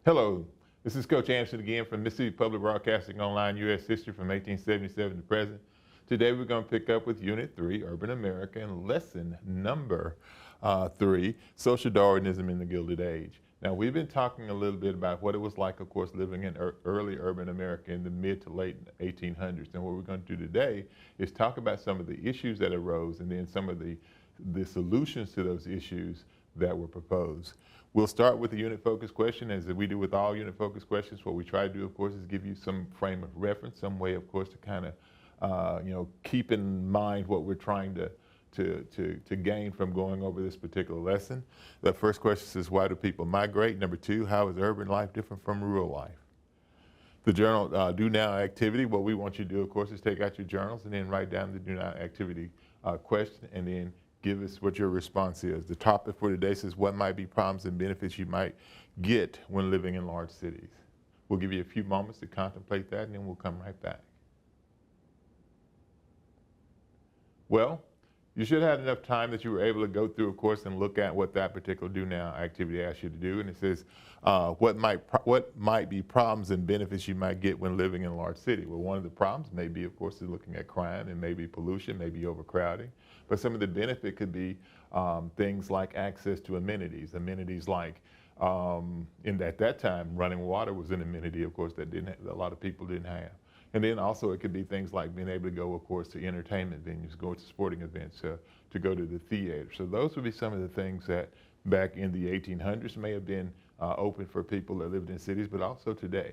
Hello, this is Coach Anderson again from Mississippi Public Broadcasting Online U.S. History from 1877 to present. Today we're going to pick up with Unit 3, Urban America, and Lesson number 3, Social Darwinism in the Gilded Age. Now we've been talking a little bit about what it was like, of course, living in early urban America in the mid to late 1800s. And what we're going to do today is talk about some of the issues that arose and then some of the solutions to those issues that were proposed. We'll start with the unit focus question. As we do with all unit focus questions, what we try to do, of course, is give you some frame of reference, some way, of course, to kind of keep in mind what we're trying to gain from going over this particular lesson. The first question is, why do people migrate? Number 2, how is urban life different from rural life? The journal do now activity, what we want you to do, of course, is take out your journals and then write down the do now activity question and then give us what your response is. The topic for today says, what might be problems and benefits you might get when living in large cities? We'll give you a few moments to contemplate that and then we'll come right back. Well, you should have had enough time that you were able to go through, of course, and look at what that particular do now activity asks you to do. And it says, what might be problems and benefits you might get when living in a large city? Well, one of the problems may be, of course, is looking at crime and maybe pollution, maybe overcrowding. But some of the benefit could be things like access to amenities. Amenities like, at that time, running water was an amenity, of course, that a lot of people didn't have. And then also it could be things like being able to go, of course, to entertainment venues, go to sporting events, to go to the theater. So those would be some of the things that back in the 1800s may have been open for people that lived in cities, but also today.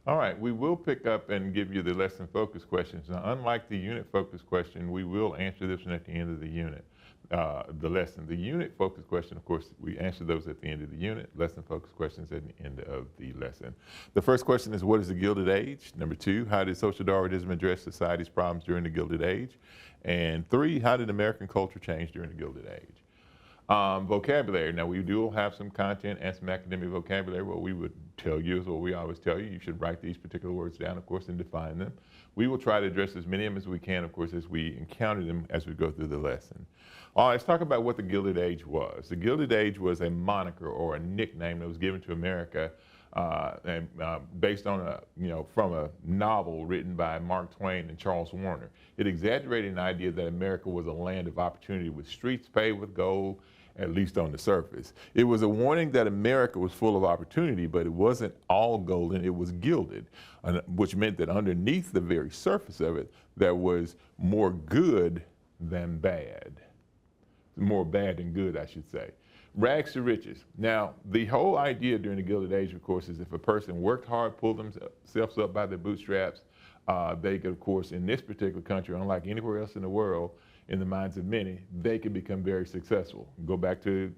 All right, we will pick up and give you the lesson focus questions. Now, unlike the unit focus question, we will answer this one at the end of the unit. The lesson. The unit focus question, of course, we answer those at the end of the unit. Lesson focus questions at the end of the lesson. The first question is, what is the Gilded Age? Number 2, how did social Darwinism address society's problems during the Gilded Age? And 3, how did American culture change during the Gilded Age? Vocabulary. Now, we do have some content and some academic vocabulary. What we would tell you is what we always tell you. You should write these particular words down, of course, and define them. We will try to address as many of them as we can, of course, as we encounter them as we go through the lesson. All right, let's talk about what the Gilded Age was. The Gilded Age was a moniker or a nickname that was given to America based on from a novel written by Mark Twain and Charles Warner. It exaggerated an idea that America was a land of opportunity with streets paved with gold, at least on the surface. It was a warning that America was full of opportunity, but it wasn't all golden, it was gilded, which meant that underneath the very surface of it, there was more good than bad. More bad than good, I should say. Rags to riches. Now, the whole idea during the Gilded Age, of course, is if a person worked hard, pulled themselves up by their bootstraps, they could, of course, in this particular country, unlike anywhere else in the world, in the minds of many, they could become very successful. Go back to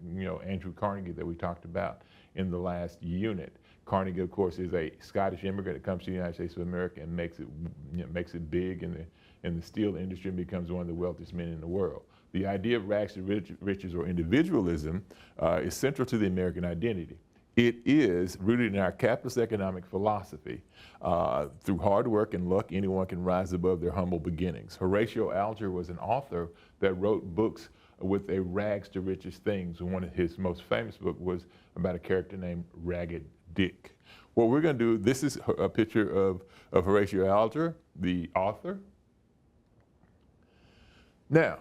Andrew Carnegie that we talked about in the last unit. Carnegie, of course, is a Scottish immigrant that comes to the United States of America and makes it big in the steel industry and becomes one of the wealthiest men in the world. The idea of rags to riches or individualism is central to the American identity. It is rooted in our capitalist economic philosophy. Through hard work and luck, anyone can rise above their humble beginnings. Horatio Alger was an author that wrote books with a rags to riches things. One of his most famous books was about a character named Ragged Dick. What we're going to do, this is a picture of Horatio Alger, the author. Now,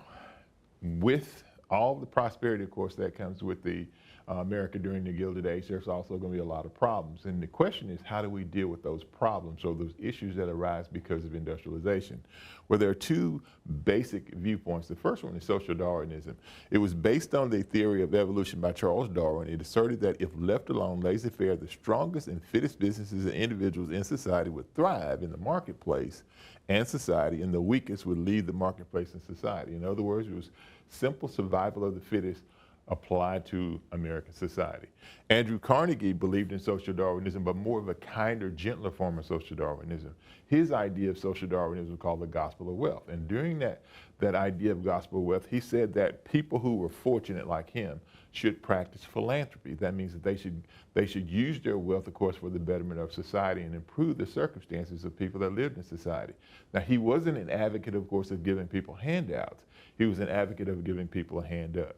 with all the prosperity, of course, that comes with the America during the Gilded Age, there's also going to be a lot of problems. And the question is, how do we deal with those problems or those issues that arise because of industrialization? Well, there are 2 basic viewpoints. The first one is social Darwinism. It was based on the theory of evolution by Charles Darwin. It asserted that if left alone, laissez-faire, the strongest and fittest businesses and individuals in society would thrive in the marketplace and society, and the weakest would leave the marketplace and society. In other words, it was simple survival of the fittest applied to American society. Andrew Carnegie believed in social Darwinism, but more of a kinder, gentler form of social Darwinism. His idea of social Darwinism was called the gospel of wealth. And during that idea of gospel of wealth, he said that people who were fortunate like him should practice philanthropy. That means that they should use their wealth, of course, for the betterment of society and improve the circumstances of people that lived in society. Now, he wasn't an advocate, of course, of giving people handouts. He was an advocate of giving people a hand up.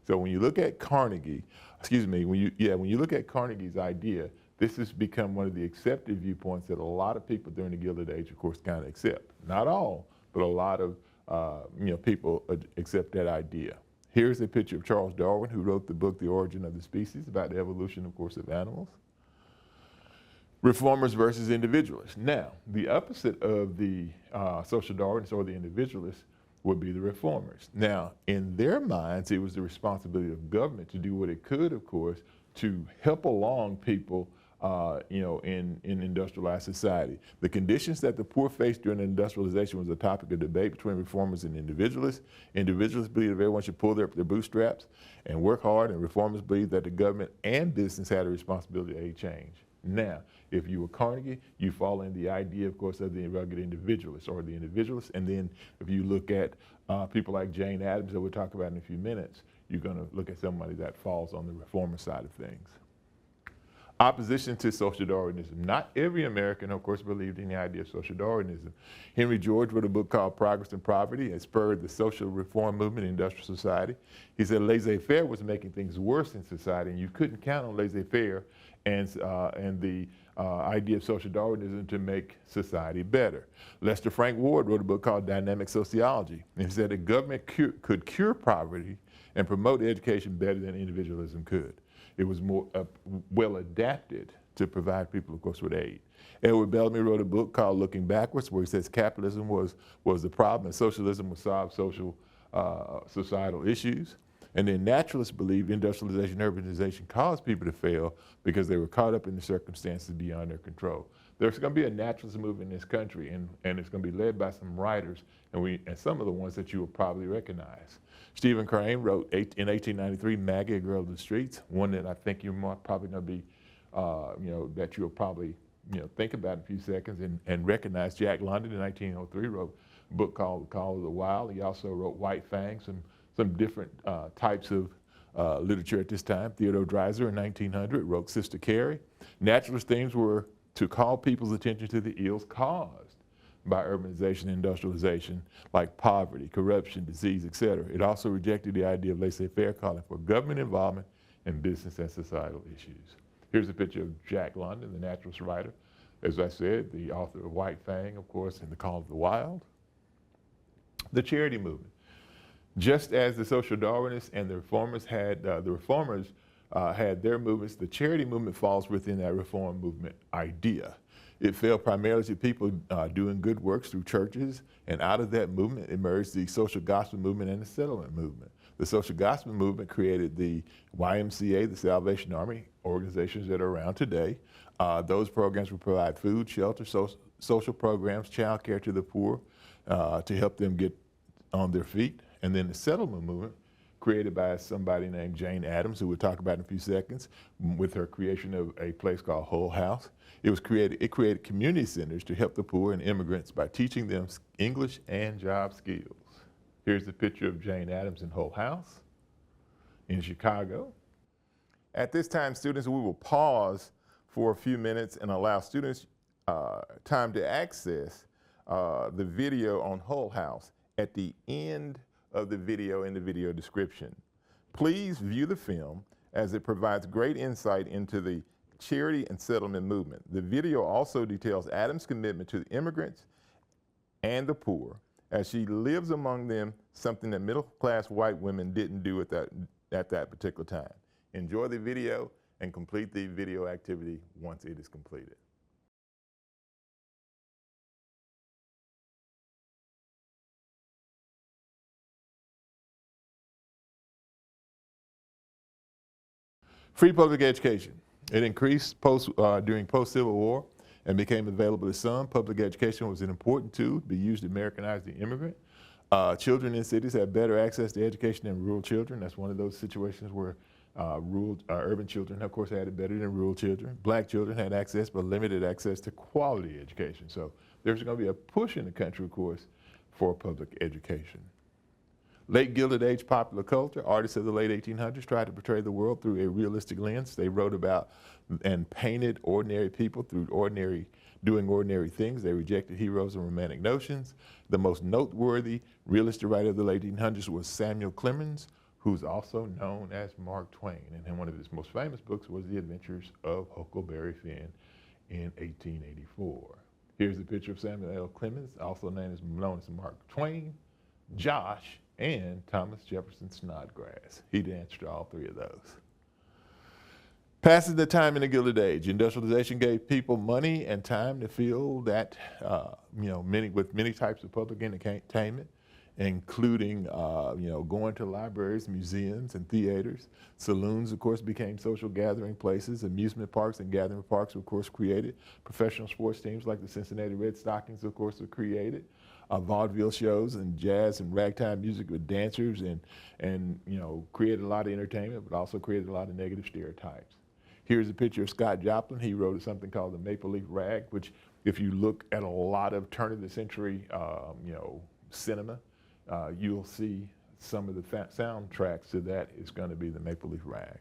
So when you look at Carnegie, when you look at Carnegie's idea, this has become one of the accepted viewpoints that a lot of people during the Gilded Age, of course, kind of accept. Not all, but a lot of people accept that idea. Here's a picture of Charles Darwin, who wrote the book, The Origin of the Species, about the evolution, of course, of animals. Reformers versus individualists. Now, the opposite of the social Darwinists or the individualists would be the reformers. Now, in their minds, it was the responsibility of government to do what it could, of course, to help along people in industrialized society. The conditions that the poor faced during industrialization was a topic of debate between reformers and individualists. Individualists believed that everyone should pull their bootstraps and work hard, and reformers believed that the government and business had a responsibility to aid change. Now, if you were Carnegie, you fall in the idea, of course, of the rugged individualist or the individualist. And then if you look at people like Jane Addams that we'll talk about in a few minutes, you're going to look at somebody that falls on the reformer side of things. Opposition to social Darwinism. Not every American, of course, believed in the idea of social Darwinism. Henry George wrote a book called Progress and Poverty. It spurred the social reform movement in industrial society. He said laissez-faire was making things worse in society, and you couldn't count on laissez-faire and the idea of social Darwinism to make society better. Lester Frank Ward wrote a book called Dynamic Sociology, and he said the government could cure poverty and promote education better than individualism could. It was more well adapted to provide people, of course, with aid. Edward Bellamy wrote a book called Looking Backwards, where he says capitalism was the problem and socialism would solve societal issues. And then naturalists believed industrialization and urbanization caused people to fail because they were caught up in the circumstances beyond their control. There's going to be a naturalist movement in this country, and it's going to be led by some writers, and some of the ones that you will probably recognize. Stephen Crane wrote in 1893, Maggie, A Girl of the Streets, one that I think you're probably going to be, that you'll probably think about in a few seconds and recognize. Jack London in 1903 wrote a book called The Call of the Wild. He also wrote White Fang, some different types of literature at this time. Theodore Dreiser in 1900 wrote Sister Carrie. Naturalist themes were to call people's attention to the ills caused by urbanization and industrialization, like poverty, corruption, disease, etc. It also rejected the idea of laissez-faire, calling for government involvement in business and societal issues. Here's a picture of Jack London, the naturalist writer. As I said, the author of White Fang, of course, and The Call of the Wild. The charity movement. Just as the social Darwinists and the reformers had their movements, the charity movement falls within that reform movement idea. It fell primarily to people doing good works through churches, and out of that movement emerged the social gospel movement and the settlement movement. The social gospel movement created the YMCA, the Salvation Army, organizations that are around today. Those programs would provide food, shelter, social programs, child care to the poor to help them get on their feet. And then the settlement movement, created by somebody named Jane Addams, who we'll talk about in a few seconds, with her creation of a place called Hull House. It created community centers to help the poor and immigrants by teaching them English and job skills. Here's a picture of Jane Addams in Hull House in Chicago. At this time, students, we will pause for a few minutes and allow students time to access the video on Hull House at the end of the video in the video description. Please view the film as it provides great insight into the charity and settlement movement. The video also details Addams' commitment to the immigrants and the poor as she lives among them, something that middle-class white women didn't do at that particular time. Enjoy the video and complete the video activity once it is completed. Free public education. It increased during post-Civil War and became available to some. Public education was an important tool to be used to Americanize the immigrant. Children in cities had better access to education than rural children. That's one of those situations where urban children, of course, had it better than rural children. Black children had access, but limited access to quality education. So there's going to be a push in the country, of course, for public education. Late Gilded Age popular culture, artists of the late 1800s tried to portray the world through a realistic lens. They wrote about and painted ordinary people through doing ordinary things. They rejected heroes and romantic notions. The most noteworthy realist writer of the late 1800s was Samuel Clemens, who's also known as Mark Twain. And then one of his most famous books was The Adventures of Huckleberry Finn in 1884. Here's a picture of Samuel L. Clemens, also known as Mark Twain, Josh, and Thomas Jefferson Snodgrass. He'd answered all three of those. Passing the time in the Gilded Age. Industrialization gave people money and time to fill that, with many types of public entertainment, including, going to libraries, museums, and theaters. Saloons, of course, became social gathering places. Amusement parks and gathering parks were, of course, created. Professional sports teams like the Cincinnati Red Stockings, of course, were created. Vaudeville shows and jazz and ragtime music with dancers and created a lot of entertainment, but also created a lot of negative stereotypes. Here's a picture of Scott Joplin. He wrote something called the Maple Leaf Rag, which if you look at a lot of turn of the century, cinema, you'll see some of the soundtracks to that is going to be the Maple Leaf Rag.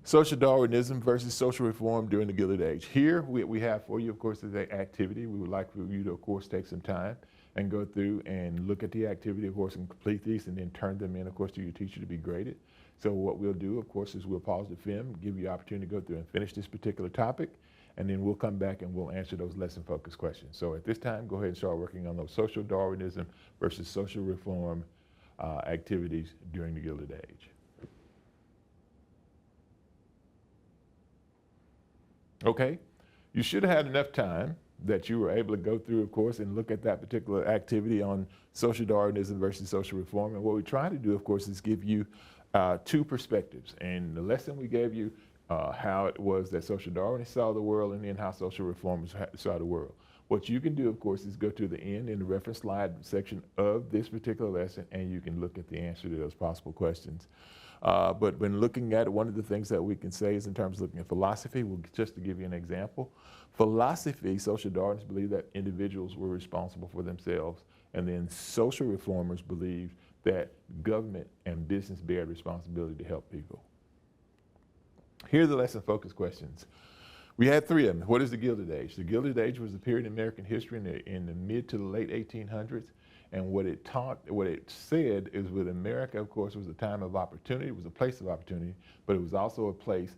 Social Darwinism versus social reform during the Gilded Age. Here we have for you, of course, is an activity. We would like for you to, of course, take some time and go through and look at the activity, of course, and complete these and then turn them in, of course, to your teacher to be graded. So what we'll do, of course, is we'll pause the film, give you the opportunity to go through and finish this particular topic, and then we'll come back and we'll answer those lesson-focused questions. So at this time, go ahead and start working on those social Darwinism versus social reform activities during the Gilded Age. Okay, you should have had enough time that you were able to go through, of course, and look at that particular activity on social Darwinism versus social reform. And what we try to do, of course, is give you two perspectives. And the lesson we gave you, how it was that social Darwinists saw the world, and then how social reformers saw the world. What you can do, of course, is go to the end in the reference slide section of this particular lesson, and you can look at the answer to those possible questions. But when looking at it, one of the things that we can say is in terms of looking at philosophy, just to give you an example, philosophy, social Darwinists believe that individuals were responsible for themselves, and then social reformers believe that government and business bear responsibility to help people. Here are the lesson focus questions. We had three of them. What is the Gilded Age? The Gilded Age was a period in American history in the mid to the late 1800s. And what it said is with America, of course, was a time of opportunity. It was a place of opportunity, but it was also a place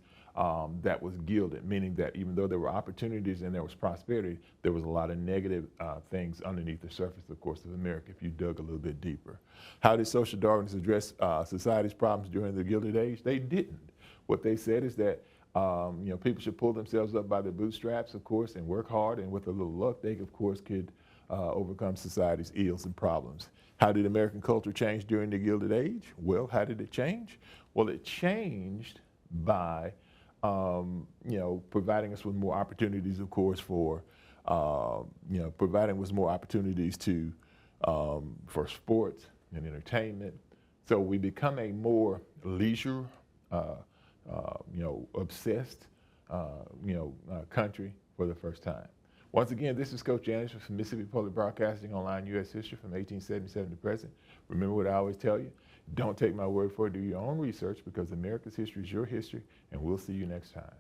that was gilded, meaning that even though there were opportunities and there was prosperity, there was a lot of negative things underneath the surface, of course, of America if you dug a little bit deeper. How did social Darwinists address society's problems during the Gilded Age? They didn't. What they said is that people should pull themselves up by their bootstraps, of course, and work hard, and with a little luck, they, of course, could overcome society's ills and problems. How did American culture change during the Gilded Age? Well, how did it change? Well, it changed by, providing us with more opportunities, of course, for, providing us more opportunities to, for sports and entertainment. So we become a more leisure, obsessed, country for the first time. Once again, this is Coach Janice from Mississippi Public Broadcasting Online U.S. History from 1877 to present. Remember what I always tell you, don't take my word for it, do your own research, because America's history is your history, and we'll see you next time.